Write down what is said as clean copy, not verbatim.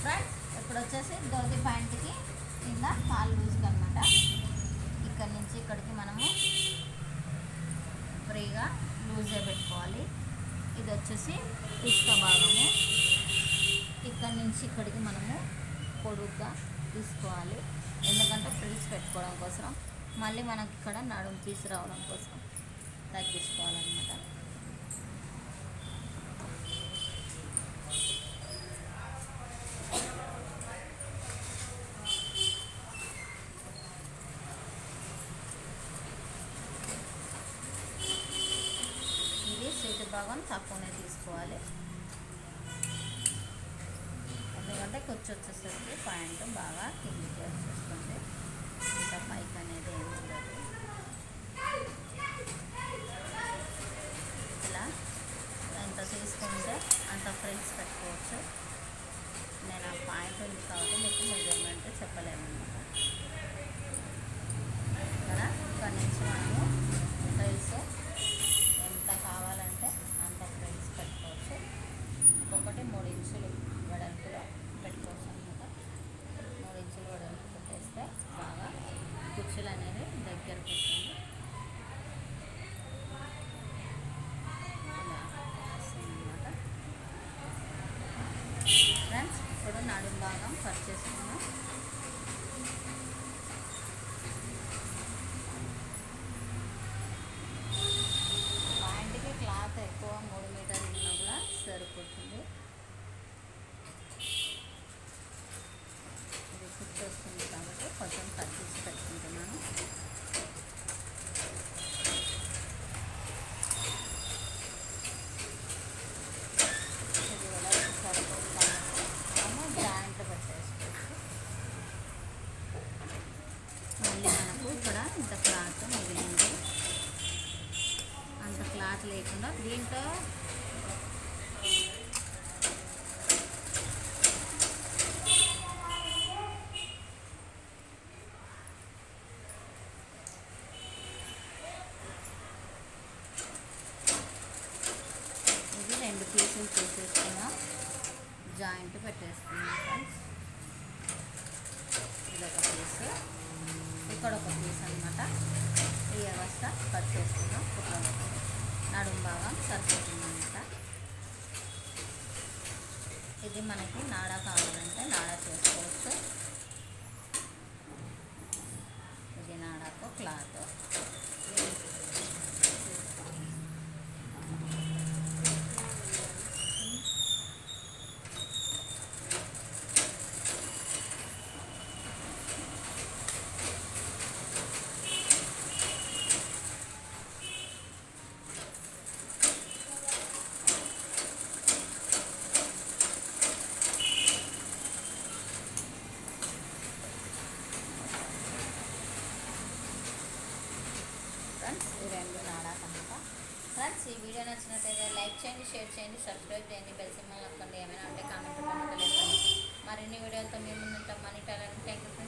Friends ఇప్పుడు వచ్చేసి ధోతి ప్యాంట్కి కింద కాలు లూజ్కి అనమాట. ఇక్కడి నుంచి ఇక్కడికి మనము ఫ్రీగా లూజ్గా పెట్టుకోవాలి. ఇది వచ్చేసి ఇసుక భాగము. ఇక్కడి నుంచి ఇక్కడికి మనము పొడుగ్గా తీసుకోవాలి, ఎందుకంటే ఫ్రిల్స్ పెట్టుకోవడం కోసం. మళ్ళీ మనకి ఇక్కడ నడుము పీస్ రావడం కోసం తగ్గించుకోవాలన్నమాట. ఇది సీటు భాగం తక్కువనే తీసుకోవాలి, ఎందుకంటే కొంచెం వచ్చేసరికి ప్యాంటు బాగా కిందికి వచ్చేస్తుంది. ఇంకా పైకి అనేది ఏమి ఉండదు. ఇలా ఎంత తీసుకుంటే అంత ఫ్రిల్స్ పెట్టుకోవచ్చు. నేను ఆ పాయింట్ ఉంది కాబట్టి మీకు మెజర్మెంట్ చెప్పలేను అనమాట. ఇక్కడ నుంచి మనము ఫ్రిల్స్ ఎంత కావాలంటే అంత ఫ్రిల్స్ పెట్టుకోవచ్చు. ఒక్కొక్కటి 3 ఇంచులు వెడల్పులో పెట్టుకోవచ్చు అనమాట. 3 ఇంచులు వెడల్పు పెట్టేస్తే బాగా కుర్చీలు అనేది దగ్గరకు వస్తుంది. ఫ్రెండ్స్ ఇప్పుడు నడుము భాగం కట్ చేసుకున్నాం. ప్యాంట్కి క్లాత్ ఎక్కువ 3 మీటర్లు ఉన్నా కూడా సరిపోతుంది. ఇది కుర్చీ వస్తుంది కాబట్టి కొంచెం కట్ చేసి పెట్టుకుంటున్నాను. ఇది ఎలా సరిపోతుంది మనము జాయింట్ పెట్టేసుకోవచ్చు. మళ్ళీ మనకు ఇక్కడ ఇంత క్లాత్ మిగిలింది, అంత క్లాత్ లేకుండా దీంట్లో ఇది 2 పీసులు చేసేసుకున్నాం, జాయింట్ పెట్టేసుకున్నాం ఫ్రెండ్స్. ఇదొక పీసు, ఇక్కడ ఒక పీస్ అనమాట. ఈ వ్యవస్థ కట్ చేసుకున్నాం. కుట్రలో నడుము భాగం సరిపోతుందన్నమాట. ఇది మనకి నాడా కావాలంటే నాడా చేసుకోవచ్చు. ఇది నాడాకు క్లాత్. ఫ్రెండ్స్ ఈ 2 నాడాకు అనమాట. ఫ్రెండ్స్ ఈ వీడియో నచ్చినట్టయితే లైక్ చేయండి, షేర్ చేయండి, సబ్స్క్రైబ్ చేయండి, బెల్ సింబల్ నొక్కండి. ఏమైనా ఉంటే కామెంట్ రూపంలో తెలియజేయండి. మరిన్ని వీడియోలతో మేము ముందుంటాం. Money talent. Thank you friends.